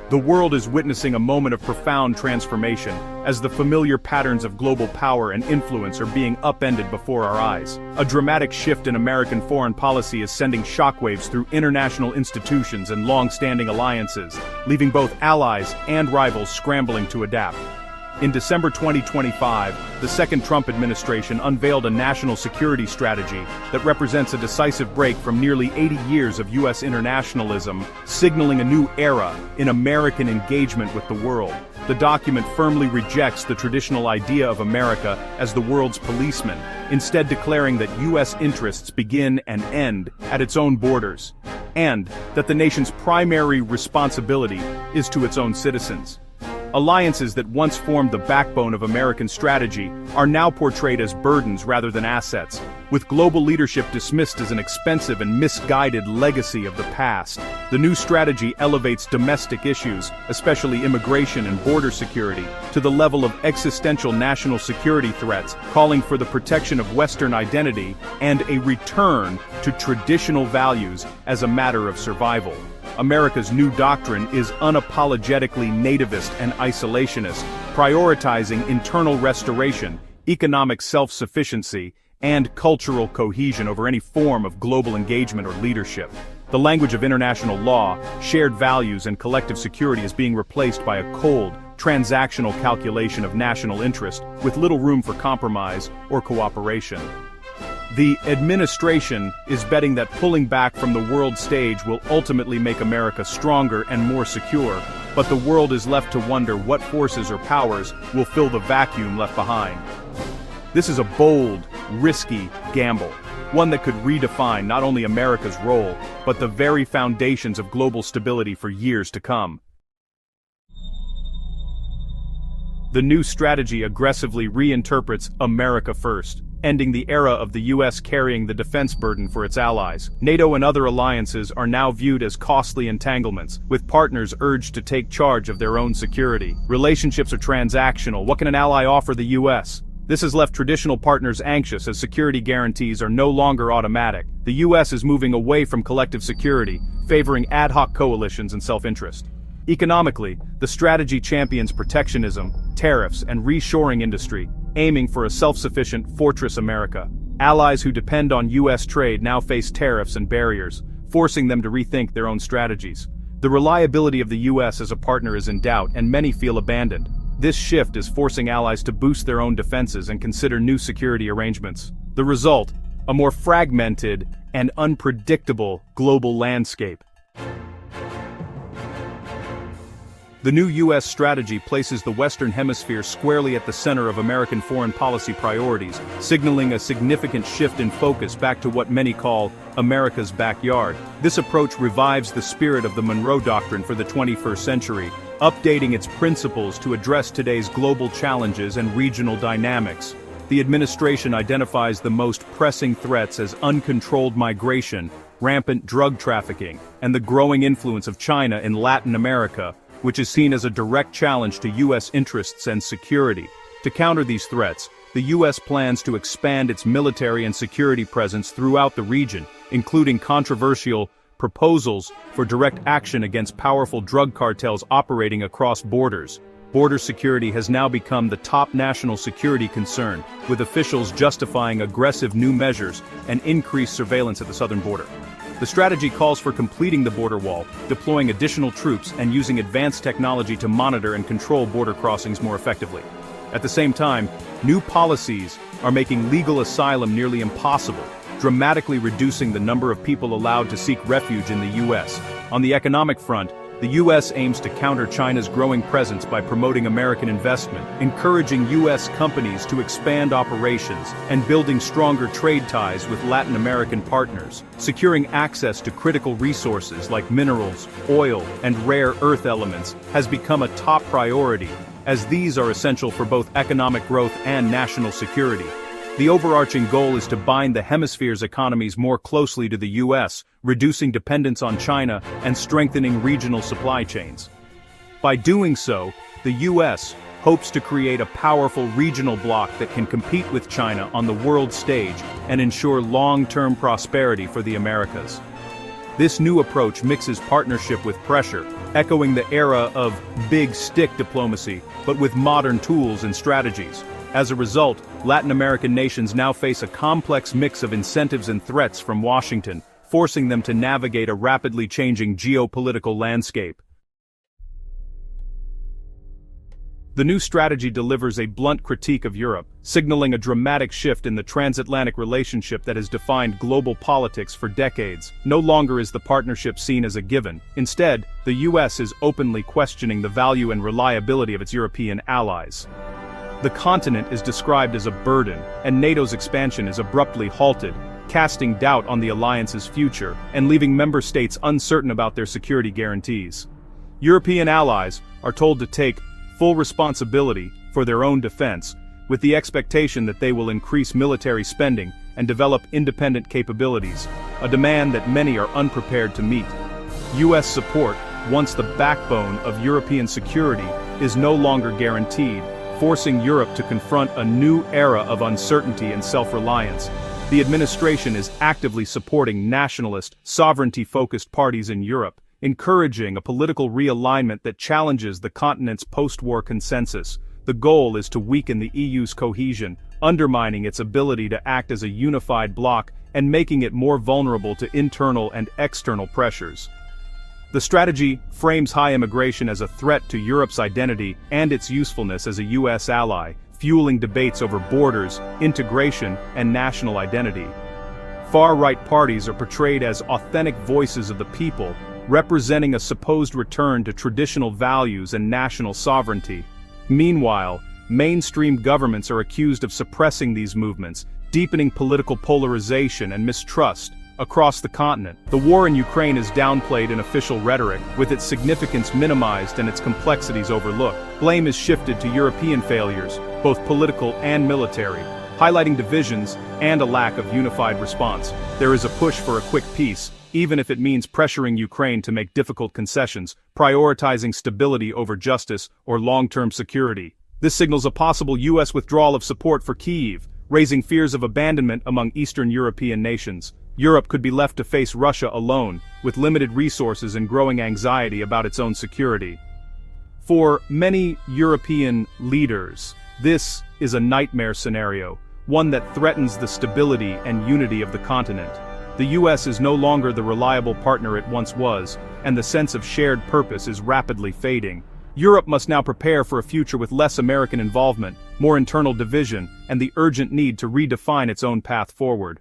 The world is witnessing a moment of profound transformation, as the familiar patterns of global power and influence are being upended before our eyes. A dramatic shift in American foreign policy is sending shockwaves through international institutions and long-standing alliances, leaving both allies and rivals scrambling to adapt. In December 2025, the second Trump administration unveiled a national security strategy that represents a decisive break from nearly 80 years of U.S. internationalism, signaling a new era in American engagement with the world. The document firmly rejects the traditional idea of America as the world's policeman, instead declaring that U.S. interests begin and end at its own borders, and that the nation's primary responsibility is to its own citizens. Alliances that once formed the backbone of American strategy are now portrayed as burdens rather than assets, with global leadership dismissed as an expensive and misguided legacy of the past. The new strategy elevates domestic issues, especially immigration and border security, to the level of existential national security threats, calling for the protection of Western identity and a return to traditional values as a matter of survival. America's new doctrine is unapologetically nativist and isolationist, prioritizing internal restoration, economic self-sufficiency, and cultural cohesion over any form of global engagement or leadership. The language of international law, shared values, and collective security is being replaced by a cold, transactional calculation of national interest, with little room for compromise or cooperation. The administration is betting that pulling back from the world stage will ultimately make America stronger and more secure, but the world is left to wonder what forces or powers will fill the vacuum left behind. This is a bold, risky gamble, one that could redefine not only America's role, but the very foundations of global stability for years to come. The new strategy aggressively reinterprets America first, ending the era of the U.S. carrying the defense burden for its allies. NATO and other alliances are now viewed as costly entanglements, with partners urged to take charge of their own security. Relationships are transactional. What can an ally offer the U.S.? This has left traditional partners anxious as security guarantees are no longer automatic. The U.S. is moving away from collective security, favoring ad hoc coalitions and self-interest. Economically, the strategy champions protectionism, tariffs, and reshoring industry, aiming for a self-sufficient fortress America. Allies who depend on U.S. trade now face tariffs and barriers, forcing them to rethink their own strategies. The reliability of the U.S. as a partner is in doubt, and many feel abandoned. This shift is forcing allies to boost their own defenses and consider new security arrangements. The result, a more fragmented and unpredictable global landscape. The new U.S. strategy places the Western Hemisphere squarely at the center of American foreign policy priorities, signaling a significant shift in focus back to what many call America's backyard. This approach revives the spirit of the Monroe Doctrine for the 21st century, updating its principles to address today's global challenges and regional dynamics. The administration identifies the most pressing threats as uncontrolled migration, rampant drug trafficking, and the growing influence of China in Latin America, which is seen as a direct challenge to U.S. interests and security. To counter these threats, the U.S. plans to expand its military and security presence throughout the region, including controversial proposals for direct action against powerful drug cartels operating across borders. Border security has now become the top national security concern, with officials justifying aggressive new measures and increased surveillance at the southern border. The strategy calls for completing the border wall, deploying additional troops, and using advanced technology to monitor and control border crossings more effectively. At the same time, new policies are making legal asylum nearly impossible, dramatically reducing the number of people allowed to seek refuge in the U.S. On the economic front, the U.S. aims to counter China's growing presence by promoting American investment, encouraging U.S. companies to expand operations, and building stronger trade ties with Latin American partners. Securing access to critical resources like minerals, oil, and rare earth elements has become a top priority, as these are essential for both economic growth and national security. The overarching goal is to bind the hemisphere's economies more closely to the U.S., reducing dependence on China and strengthening regional supply chains. By doing so, the U.S. hopes to create a powerful regional bloc that can compete with China on the world stage and ensure long-term prosperity for the Americas. This new approach mixes partnership with pressure, echoing the era of big stick diplomacy, but with modern tools and strategies. As a result, Latin American nations now face a complex mix of incentives and threats from Washington, forcing them to navigate a rapidly changing geopolitical landscape. The new strategy delivers a blunt critique of Europe, signaling a dramatic shift in the transatlantic relationship that has defined global politics for decades. No longer is the partnership seen as a given. Instead, the US is openly questioning the value and reliability of its European allies. The continent is described as a burden, and NATO's expansion is abruptly halted, casting doubt on the alliance's future and leaving member states uncertain about their security guarantees. European allies are told to take full responsibility for their own defense, with the expectation that they will increase military spending and develop independent capabilities, a demand that many are unprepared to meet. US support, once the backbone of European security, is no longer guaranteed, forcing Europe to confront a new era of uncertainty and self-reliance. The administration is actively supporting nationalist, sovereignty-focused parties in Europe, encouraging a political realignment that challenges the continent's post-war consensus. The goal is to weaken the EU's cohesion, undermining its ability to act as a unified bloc and making it more vulnerable to internal and external pressures. The strategy frames high immigration as a threat to Europe's identity and its usefulness as a US ally, fueling debates over borders, integration, and national identity. Far-right parties are portrayed as authentic voices of the people, representing a supposed return to traditional values and national sovereignty. Meanwhile, mainstream governments are accused of suppressing these movements, deepening political polarization and mistrust across the continent. The war in Ukraine is downplayed in official rhetoric, with its significance minimized and its complexities overlooked. Blame is shifted to European failures, both political and military, highlighting divisions and a lack of unified response. There is a push for a quick peace, even if it means pressuring Ukraine to make difficult concessions, prioritizing stability over justice or long-term security. This signals a possible US withdrawal of support for Kyiv, raising fears of abandonment among Eastern European nations. Europe could be left to face Russia alone, with limited resources and growing anxiety about its own security. For many European leaders, this is a nightmare scenario, one that threatens the stability and unity of the continent. The US is no longer the reliable partner it once was, and the sense of shared purpose is rapidly fading. Europe must now prepare for a future with less American involvement, more internal division, and the urgent need to redefine its own path forward.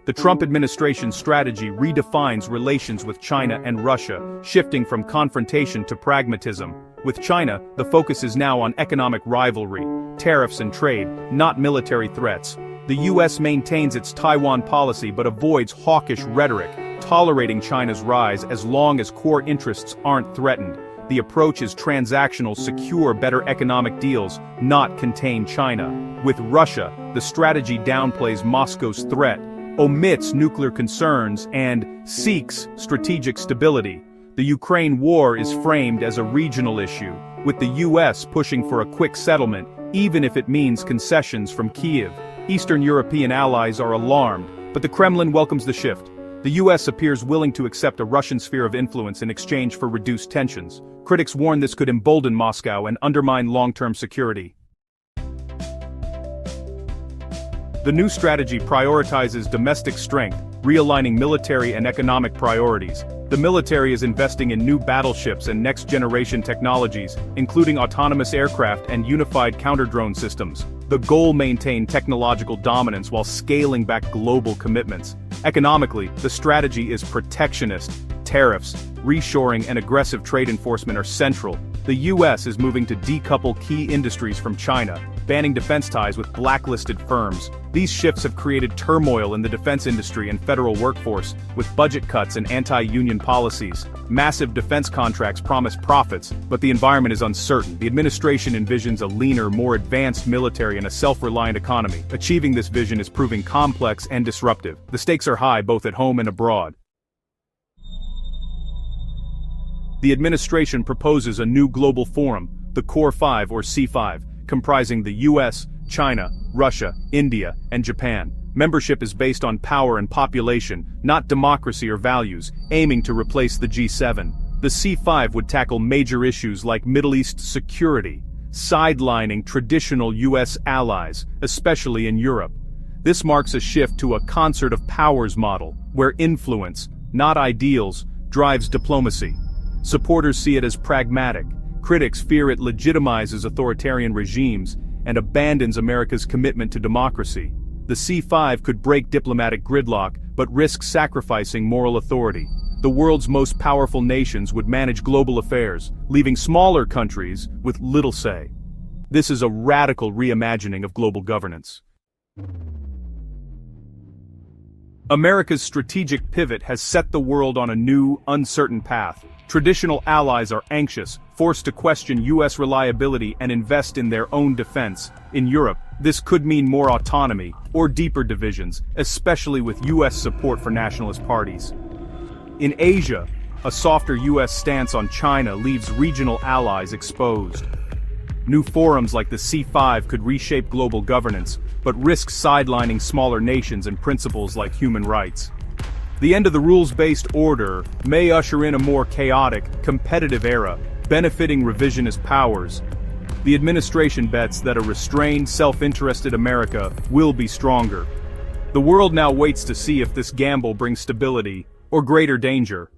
The Trump administration's strategy redefines relations with China and Russia, shifting from confrontation to pragmatism. With China, the focus is now on economic rivalry, tariffs and trade, not military threats. The US maintains its Taiwan policy but avoids hawkish rhetoric, tolerating China's rise as long as core interests aren't threatened. The approach is transactional, secure better economic deals, not contain China. With Russia, the strategy downplays Moscow's threat, omits nuclear concerns, and seeks strategic stability. The Ukraine war is framed as a regional issue, with the US pushing for a quick settlement, even if it means concessions from Kyiv. Eastern European allies are alarmed, but the Kremlin welcomes the shift. The US appears willing to accept a Russian sphere of influence in exchange for reduced tensions. Critics warn this could embolden Moscow and undermine long-term security. The new strategy prioritizes domestic strength, realigning military and economic priorities. The military is investing in new battleships and next-generation technologies, including autonomous aircraft and unified counter-drone systems. The goal maintains technological dominance while scaling back global commitments. Economically, the strategy is protectionist. Tariffs, reshoring, and aggressive trade enforcement are central. The US is moving to decouple key industries from China, banning defense ties with blacklisted firms. These shifts have created turmoil in the defense industry and federal workforce, with budget cuts and anti-union policies. Massive defense contracts promise profits, but the environment is uncertain. The administration envisions a leaner, more advanced military and a self-reliant economy. Achieving this vision is proving complex and disruptive. The stakes are high both at home and abroad. The administration proposes a new global forum, the Core 5 or C5, comprising the US, China, Russia, India, and Japan. Membership is based on power and population, not democracy or values, aiming to replace the G7. The C5 would tackle major issues like Middle East security, sidelining traditional US allies, especially in Europe. This marks a shift to a concert of powers model, where influence, not ideals, drives diplomacy. Supporters see it as pragmatic, critics fear it legitimizes authoritarian regimes and abandons America's commitment to democracy. The C5 could break diplomatic gridlock, but risk sacrificing moral authority. The world's most powerful nations would manage global affairs, leaving smaller countries with little say. This is a radical reimagining of global governance. America's strategic pivot has set the world on a new, uncertain path. Traditional allies are anxious, forced to question US reliability and invest in their own defense. In Europe, this could mean more autonomy or deeper divisions, especially with US support for nationalist parties. In Asia, a softer US stance on China leaves regional allies exposed. New forums like the C5 could reshape global governance, but risk sidelining smaller nations and principles like human rights. The end of the rules-based order may usher in a more chaotic, competitive era, benefiting revisionist powers. The administration bets that a restrained, self-interested America will be stronger. The world now waits to see if this gamble brings stability or greater danger.